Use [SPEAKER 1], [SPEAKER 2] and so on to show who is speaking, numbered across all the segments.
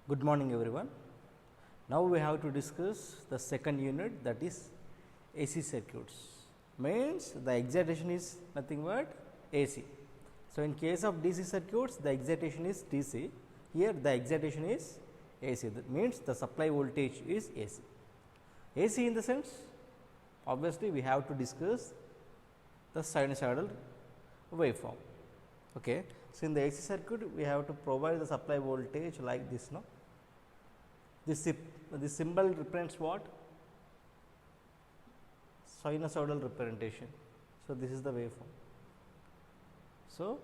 [SPEAKER 1] Good morning everyone. Now we have to discuss the second unit, that is AC circuits. Means the excitation is nothing but AC. So, in case of DC circuits the excitation is DC, here the excitation is AC, that means the supply voltage is AC. AC in the sense, obviously we have to discuss the sinusoidal waveform. Okay. So, in the AC circuit we have to provide the supply voltage like this. No? This symbol represents what? Sinusoidal representation. So, this is the waveform. So,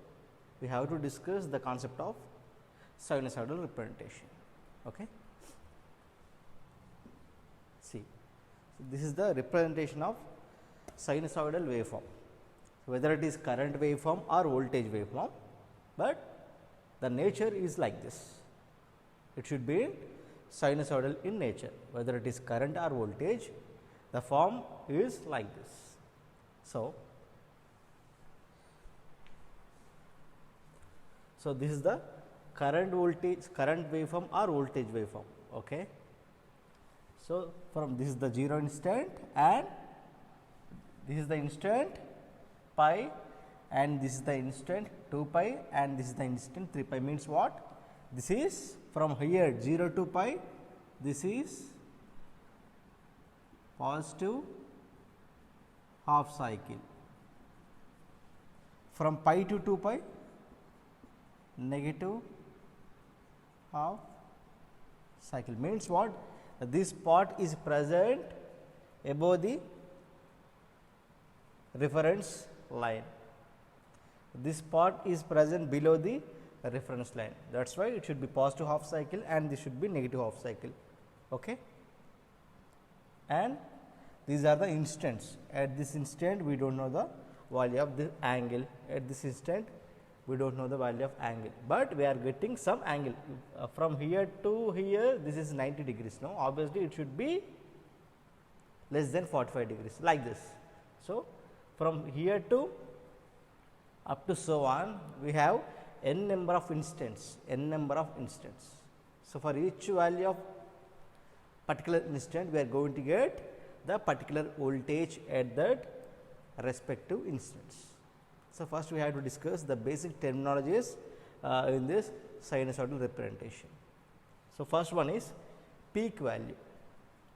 [SPEAKER 1] we have to discuss the concept of sinusoidal representation. Okay. See, so this is the representation of sinusoidal waveform, so whether it is current waveform or voltage waveform, but the nature is like this. It should be sinusoidal in nature, whether it is current or voltage, the form is like this. So, this is the current waveform or voltage waveform. Okay. So, from this is the 0 instant and this is the instant pi and this is the instant 2 pi and this is the instant 3 pi, means what? This is from here 0 to pi, this is positive half cycle, from pi to 2 pi negative half cycle, means what? This part is present above the reference line, this part is present below the reference line, that is why it should be positive half cycle and this should be negative half cycle. Okay. And these are the instants. At this instant we do not know the value of the angle, at this instant we do not know the value of angle, but we are getting some angle from here to here, this is 90 degrees. Now, obviously, it should be less than 45 degrees like this. So, from here to up to so on, we have n number of instants, So, for each value of particular instant, we are going to get the particular voltage at that respective instance. So, first we have to discuss the basic terminologies in this sinusoidal representation. So, first one is peak value,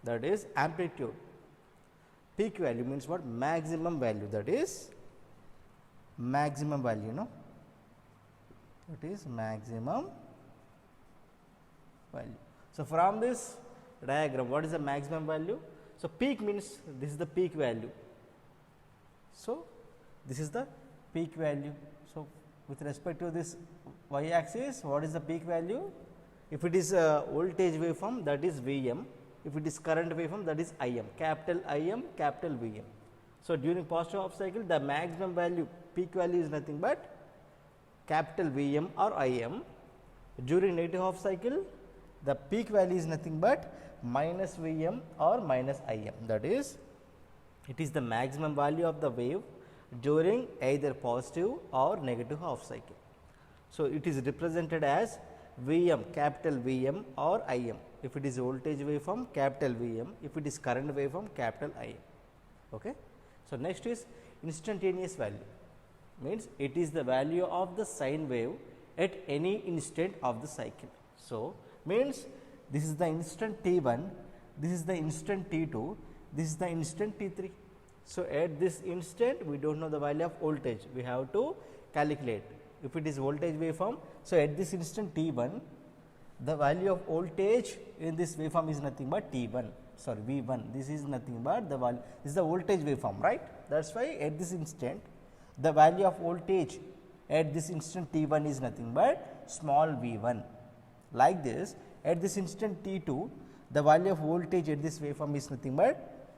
[SPEAKER 1] that is amplitude. Peak value means what? Maximum value, that is maximum value, no? It is maximum value. So, from this diagram, what is the maximum value? So, peak means this is the peak value. So, this is the peak value. So, with respect to this y axis, what is the peak value? If it is a voltage waveform, that is Vm. If it is current waveform, that is Im, capital Vm. So, during positive half cycle, the maximum value, peak value is nothing but capital Vm or Im. During negative half cycle, the peak value is nothing but minus Vm or minus Im, that is, it is the maximum value of the wave during either positive or negative half cycle. So, it is represented as Vm, capital Vm or Im. If it is voltage waveform, capital Vm. If it is current waveform, capital Im. Okay. So, next is instantaneous value, means it is the value of the sine wave at any instant of the cycle. So, means this is the instant t1, this is the instant t2, this is the instant t3. So, at this instant we do not know the value of voltage, we have to calculate. If it is voltage waveform, so at this instant t1, the value of voltage in this waveform is nothing but t1, sorry V1, this is nothing but the value, this is the voltage waveform, right. That is why at this instant the value of voltage at this instant t1 is nothing but small v1. Like this, at this instant t2, the value of voltage at this waveform is nothing but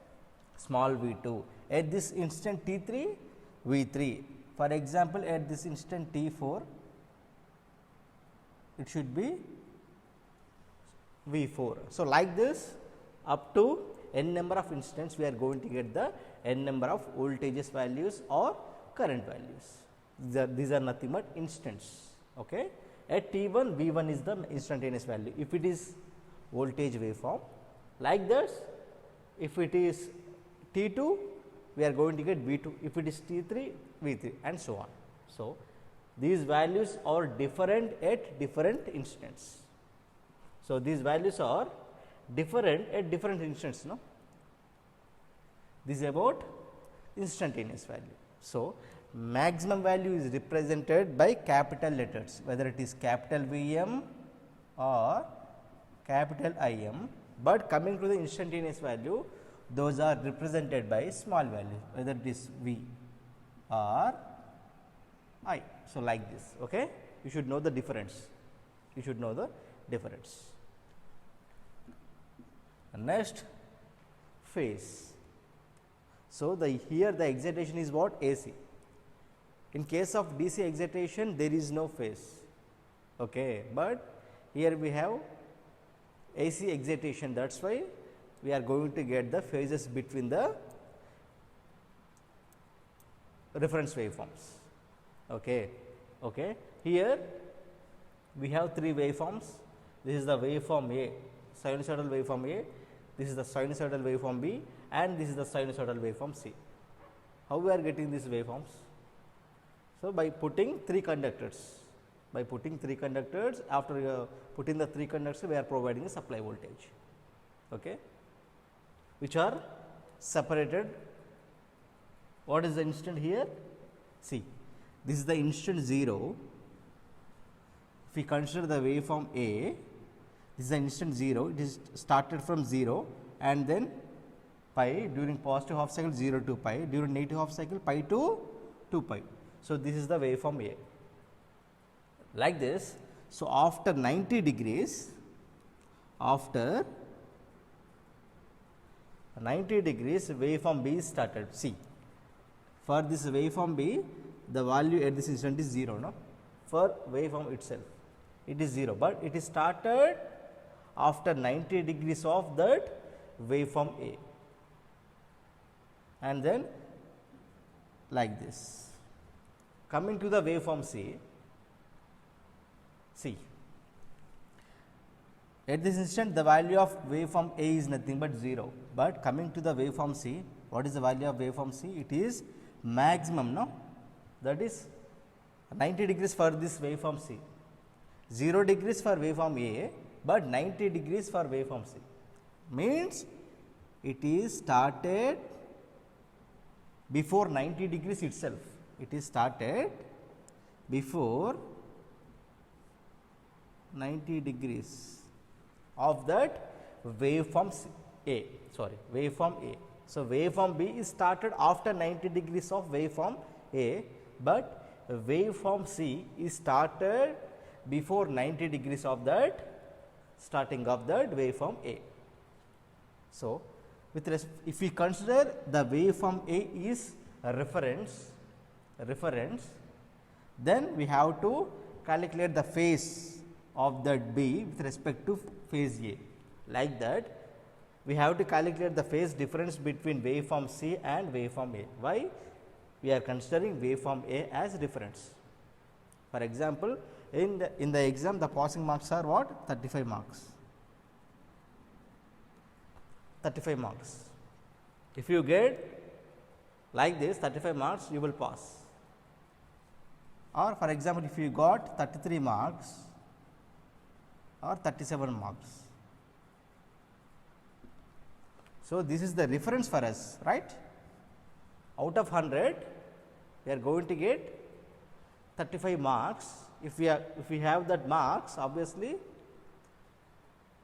[SPEAKER 1] small v2. At this instant t3, v3. For example, at this instant t4, it should be v4. So, like this up to n number of instants, we are going to get the n number of voltages values or current values. These are nothing but instants. Okay. At T1, V1 is the instantaneous value. If it is voltage waveform like this, if it is T2, we are going to get V2, if it is T3, V3 and so on. So, these values are different at different instants. So, these values are different at different instants. No? This is about instantaneous value. So, maximum value is represented by capital letters, whether it is capital VM or capital IM, but coming to the instantaneous value, those are represented by small value, whether it is V or I. So, like this, okay? You should know the difference. You should know the difference. Next, phase. So, here the excitation is what? AC. In case of DC excitation, there is no phase, okay? But here we have AC excitation, that is why we are going to get the phases between the reference waveforms. Okay. Okay. Here we have three waveforms. This is the waveform A, sinusoidal waveform A, this is the sinusoidal waveform B, and this is the sinusoidal waveform C. How we are getting these waveforms? So, by putting three conductors, after putting the three conductors, we are providing a supply voltage, okay, which are separated. What is the instant here? See, this is the instant 0. If we consider the waveform A, this is the instant 0, it is started from 0 and then pi during positive half cycle 0 to pi, during negative half cycle pi to 2 pi. So, this is the waveform A, like this. So, after 90 degrees, waveform B is started. See, for this waveform B, the value at this instant is 0, no? For waveform itself, it is 0, but it is started after 90 degrees of that waveform A, and then like this. Coming to the waveform C, see, at this instant the value of waveform A is nothing but 0, but coming to the waveform C, what is the value of waveform C? It is maximum, no? That is 90 degrees for this waveform C, 0 degrees for waveform A, but 90 degrees for waveform C, means it is started before 90 degrees itself. It is started before 90 degrees of that waveform waveform A. So, waveform B is started after 90 degrees of waveform A, but waveform C is started before 90 degrees of that starting of that waveform A. So, if we consider the waveform A is a reference, then we have to calculate the phase of that B with respect to phase A. Like that, we have to calculate the phase difference between waveform C and waveform A. Why? We are considering waveform A as reference. For example, in the exam, the passing marks are what? 35 marks. 35 marks. If you get like this 35 marks, you will pass. Or for example, if you got 33 marks or 37 marks. So, this is the reference for us, right? Out of 100, we are going to get 35 marks. If we have that marks, obviously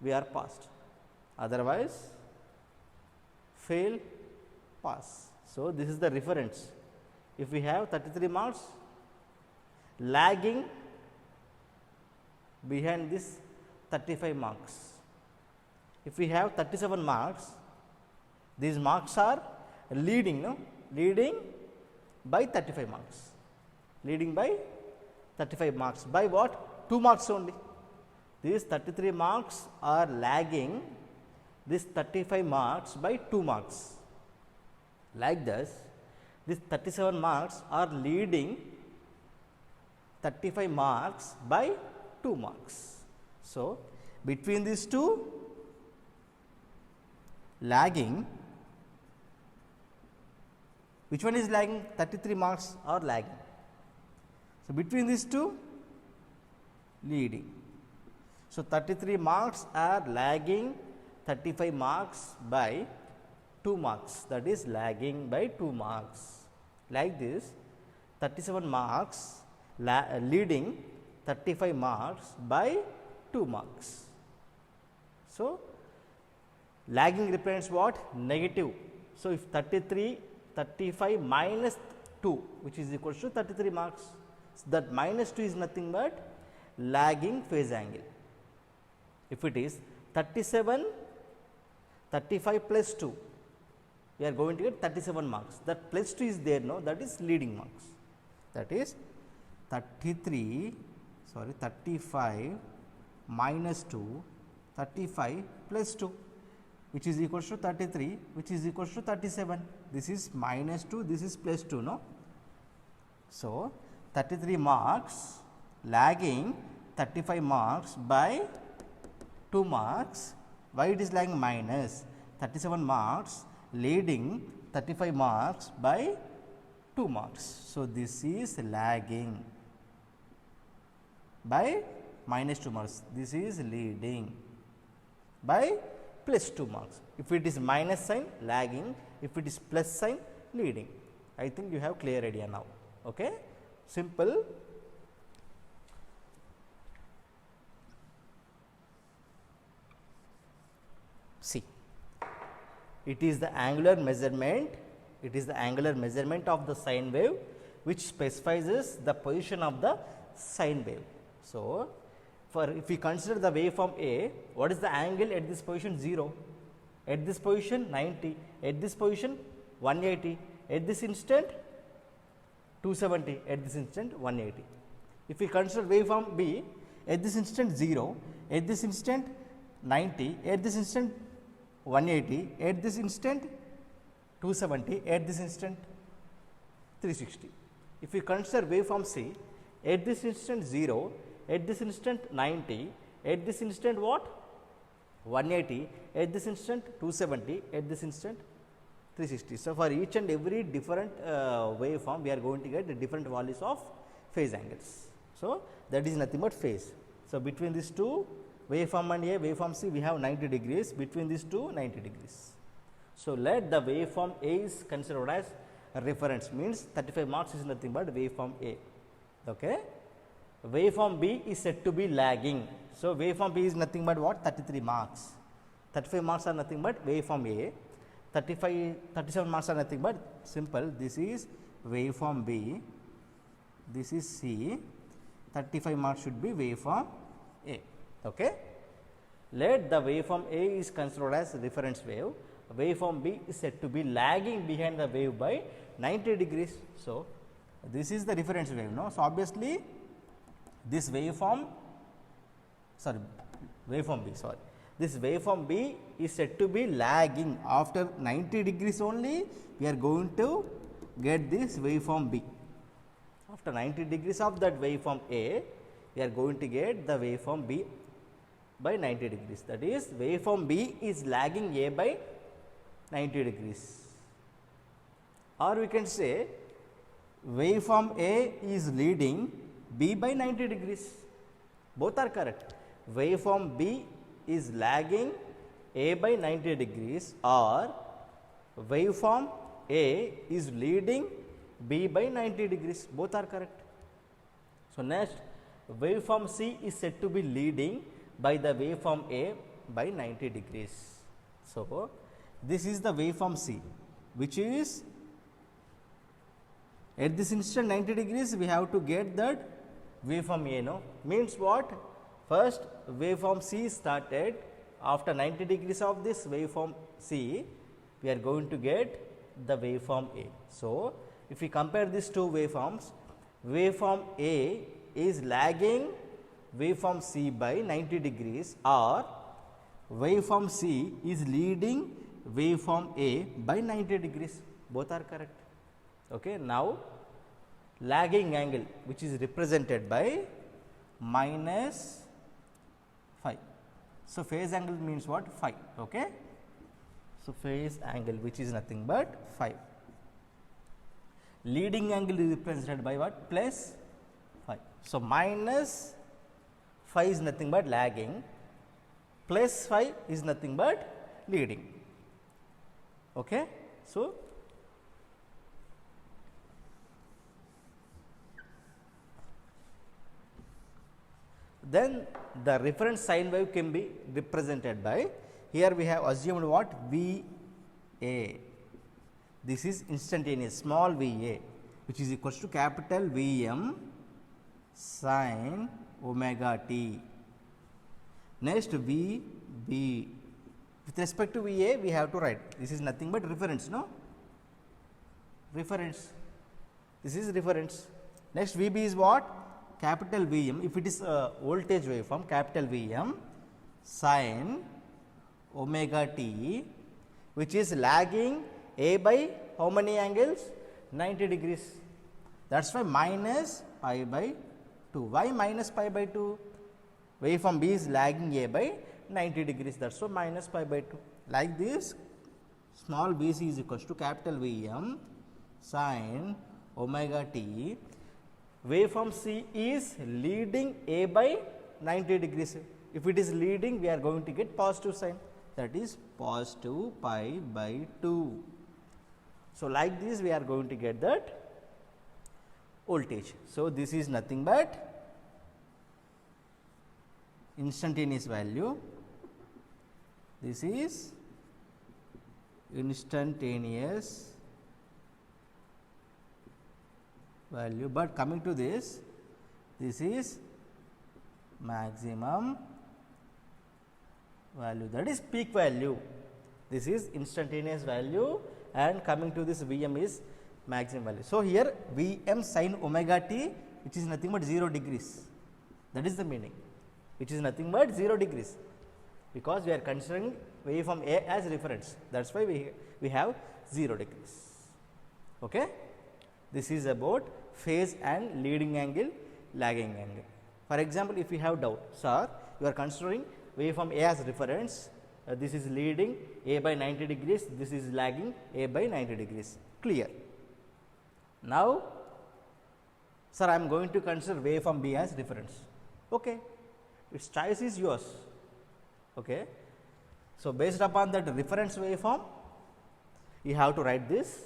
[SPEAKER 1] we are passed. Otherwise, fail, pass. So, this is the reference. If we have 33 marks, lagging behind this 35 marks. If we have 37 marks, these marks are leading, no? Leading by 35 marks. Leading by 35 marks. By what? 2 marks only. These 33 marks are lagging this 35 marks by 2 marks. Like this, these 37 marks are leading 35 marks by 2 marks. So, between these two, lagging, which one is lagging? 33 marks or lagging. So, between these two, leading. So, 33 marks are lagging 35 marks by 2 marks, that is lagging by 2 marks. Like this, 37 marks leading 35 marks by 2 marks. So, lagging represents what? Negative. So, if 35 minus 2, which is equal to 33 marks, so that minus 2 is nothing but lagging phase angle. If it is 37, 35 plus 2, we are going to get 37 marks. That plus 2 is there, no, that is leading marks. That is 35 minus 2, 35 plus 2, which is equal to 33, which is equal to 37. This is minus 2, this is plus 2, no. So, 33 marks lagging 35 marks by 2 marks. Why it is lagging? Minus 37 marks leading 35 marks by 2 marks. So, this is lagging by minus 2 marks, this is leading by plus 2 marks. If it is minus sign, lagging, if it is plus sign, leading. I think you have clear idea now. Okay? Simple. See, it is the angular measurement, of the sine wave which specifies the position of the sine wave. So, for if we consider the waveform A, what is the angle at this position? 0, at this position 90, at this position 180, at this instant 270, at this instant 180. If we consider waveform B, at this instant 0, at this instant 90, at this instant 180, at this instant 270, at this instant 360. If we consider waveform C, at this instant 0, at this instant 90, at this instant what? 180, at this instant 270, at this instant 360. So, for each and every different waveform, we are going to get the different values of phase angles. So, that is nothing but phase. So, between these two, waveform and A, waveform C, we have 90 degrees, between these two 90 degrees. So, let the waveform A is considered as a reference, means 35 marks is nothing but waveform A. Okay. Waveform B is said to be lagging. So, waveform B is nothing but what? 33 marks. 35 marks are nothing but waveform A. 37 marks are nothing but simple. This is waveform B. This is C. 35 marks should be waveform A. Okay. Let the waveform A is considered as reference wave. Waveform B is said to be lagging behind the wave by 90 degrees. So, this is the reference wave. No? So, obviously, this waveform this waveform B is said to be lagging. After 90 degrees only, we are going to get this waveform B. After 90 degrees of that waveform A, we are going to get the waveform B by 90 degrees. That is, waveform B is lagging A by 90 degrees. Or we can say waveform A is leading B by 90 degrees. Both are correct. Waveform B is lagging A by 90 degrees, or waveform A is leading B by 90 degrees. Both are correct. So, next, waveform C is said to be leading by the waveform A by 90 degrees. So, this is the waveform C, which is at this instant 90 degrees, we have to get that waveform A. No? Means what? First, waveform C started. After 90 degrees of this waveform C, we are going to get the waveform A. So, if we compare these two waveforms, waveform A is lagging waveform C by 90 degrees, or waveform C is leading waveform A by 90 degrees. Both are correct. Okay. Now, lagging angle, which is represented by minus phi. So, phase angle means what? Phi. Okay. So, phase angle which is nothing but phi. Leading angle is represented by what? Plus phi. So, minus phi is nothing but lagging, plus phi is nothing but leading. Okay. So, then the reference sine wave can be represented by, here we have assumed what? V A. This is instantaneous, small v A, which is equals to capital V M sin omega t. Next V B. With respect to V A, we have to write, this is nothing but reference, no? Reference. This is reference. Next V B is what? Capital V M. If it is a voltage waveform, capital V M sin omega t, which is lagging A by how many angles? 90 degrees. That is why minus pi by 2. Why minus pi by 2? Waveform B is lagging A by 90 degrees. That is why minus pi by 2. Like this, small b c is equals to capital V M sin omega t. Waveform C is leading A by 90 degrees. If it is leading, we are going to get positive sign, that is positive pi by 2. So, like this we are going to get that voltage. So, this is nothing but instantaneous value. This is instantaneous value, but coming to this, this is maximum value, that is peak value. This is instantaneous value, and coming to this V M is maximum value. So, here V M sin omega t, which is nothing but 0 degrees, that is the meaning, which is nothing but 0 degrees, because we are considering waveform A as reference, that is why we have 0 degrees. Okay. This is about phase and leading angle, lagging angle. For example, if you have doubt, sir, you are considering waveform A as reference, this is leading A by 90 degrees, this is lagging A by 90 degrees, clear. Now, sir, I am going to consider waveform B as reference. Okay, its choice is yours. Okay. So, based upon that reference waveform, you have to write these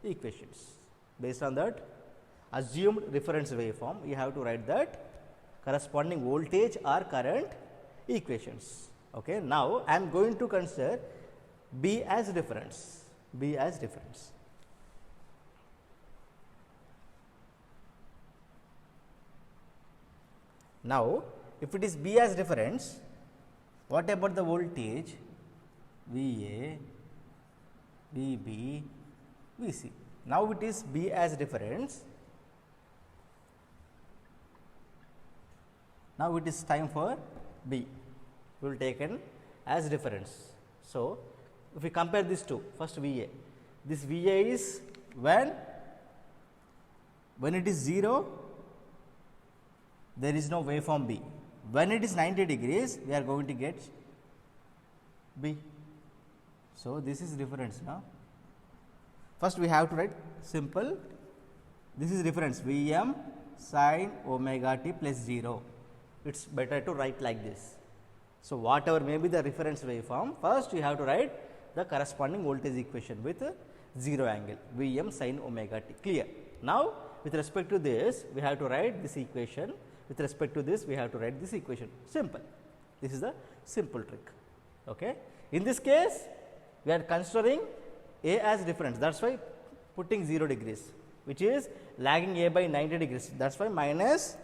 [SPEAKER 1] equations. Based on that assumed reference waveform, you have to write that corresponding voltage or current equations. Okay. Now, I am going to consider B as reference, B as reference. Now, if it is B as reference, what about the voltage V A, V B, V C? Now, it is B as reference. Now, it is time for B, we will taken as reference. So, if we compare these two, first V A, this V A is when it is 0, there is no waveform B. When it is 90 degrees, we are going to get B. So, this is reference now. First, we have to write simple, this is reference V M sin omega t plus 0. It is better to write like this. So, whatever may be the reference waveform, first you have to write the corresponding voltage equation with 0 angle V M sin omega t, clear. Now, with respect to this, we have to write this equation, with respect to this, we have to write this equation, simple. This is the simple trick. Okay. In this case, we are considering A as reference, that is why putting 0 degrees, which is lagging A by 90 degrees, that is why minus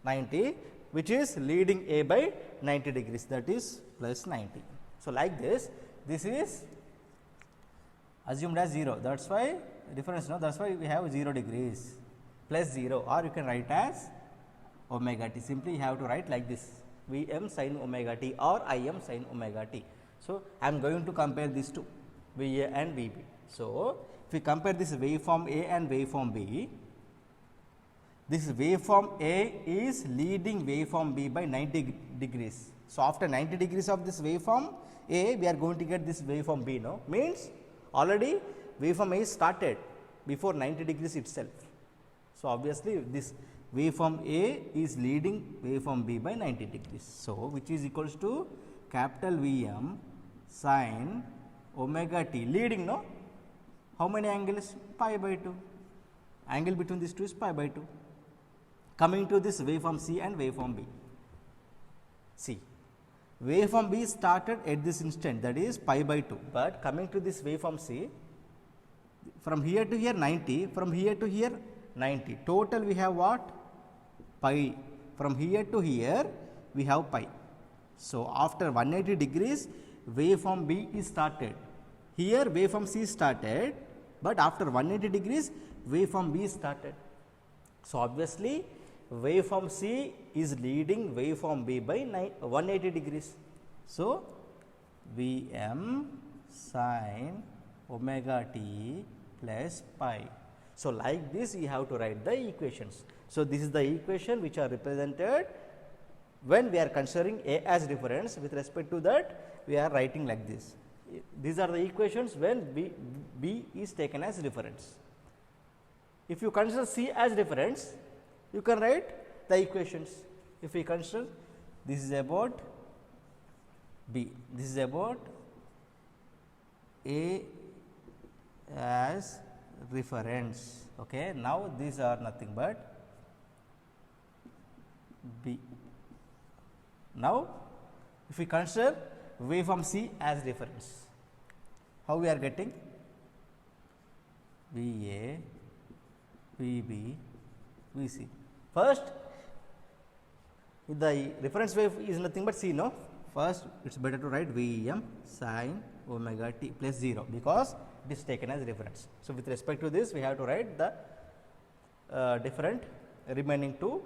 [SPEAKER 1] 90, which is leading A by 90 degrees, that is plus 90. So, like this is assumed as 0, that is why reference, no, that is why we have 0 degrees plus 0, or you can write as omega t, simply you have to write like this V M sin omega t or I M sin omega t. So, I am going to compare these two, V A and V B. So, if we compare this waveform A and waveform B, this waveform A is leading waveform B by 90 degrees. So, after 90 degrees of this waveform A, we are going to get this waveform B, no, means already waveform A is started before 90 degrees itself. So, obviously, this waveform A is leading waveform B by 90 degrees. So, which is equals to capital V m sin omega t leading, no, how many angles? Pi by 2, angle between these two is pi by 2. Coming to this waveform C and waveform B. See, waveform B started at this instant, that is pi by 2, but coming to this waveform C, from here to here 90, from here to here 90, total we have what? Pi. From here to here we have pi. So, after 180 degrees waveform B is started. Here waveform C started, but after 180 degrees waveform B is started. So, obviously, waveform C is leading waveform B by 180 degrees. So, V m sin omega t plus pi. So, like this you have to write the equations. So, this is the equation which are represented when we are considering A as reference. With respect to that, we are writing like this. These are the equations when B is taken as reference. If you consider C as reference, you can write the equations. If we consider this is about B, this is about A as reference. Okay. Now, these are nothing but B. Now, if we consider waveform C as reference, how we are getting? V A, V B, V C. First, the reference wave is nothing but C, no? First, it is better to write V m sin omega t plus 0, because it is taken as reference. So, with respect to this, we have to write the different remaining two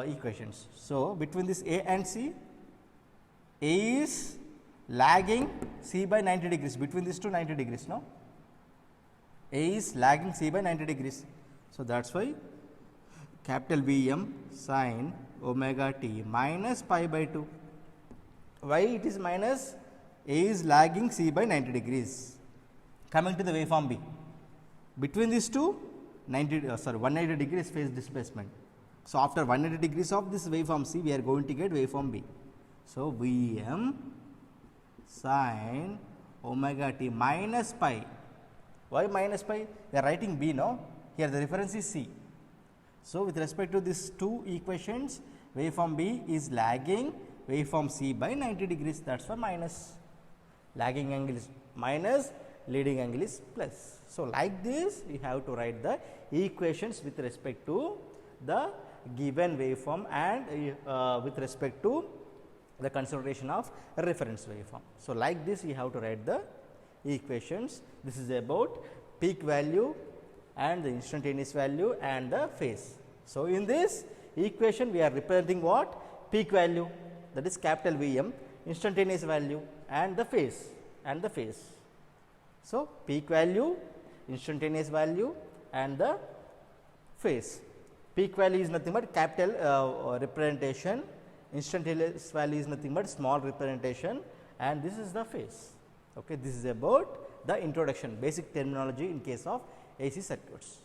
[SPEAKER 1] equations. So, between this A and C, A is lagging C by 90 degrees, between these two 90 degrees, no? A is lagging C by 90 degrees. So, that is why capital V m sin omega t minus pi by 2. Why it is minus? A is lagging C by 90 degrees. Coming to the waveform B, between these two 180 degrees phase displacement. So, after 180 degrees of this waveform C, we are going to get waveform B. So, V m sin omega t minus pi. Why minus pi? We are writing B, no? Here the reference is C. So, with respect to these two equations, waveform B is lagging waveform C by 90 degrees, that is why minus. Lagging angle is minus, leading angle is plus. So, like this you have to write the equations with respect to the given waveform and with respect to the consideration of reference waveform. So, like this you have to write the equations. This is about peak value and the instantaneous value and the phase. So, in this equation we are representing what? Peak value, that is capital V m, instantaneous value and the phase So, peak value, instantaneous value and the phase. Peak value is nothing but capital representation, instantaneous value is nothing but small representation, and this is the phase. Okay. This is about the introduction, basic terminology in case of AC circuits.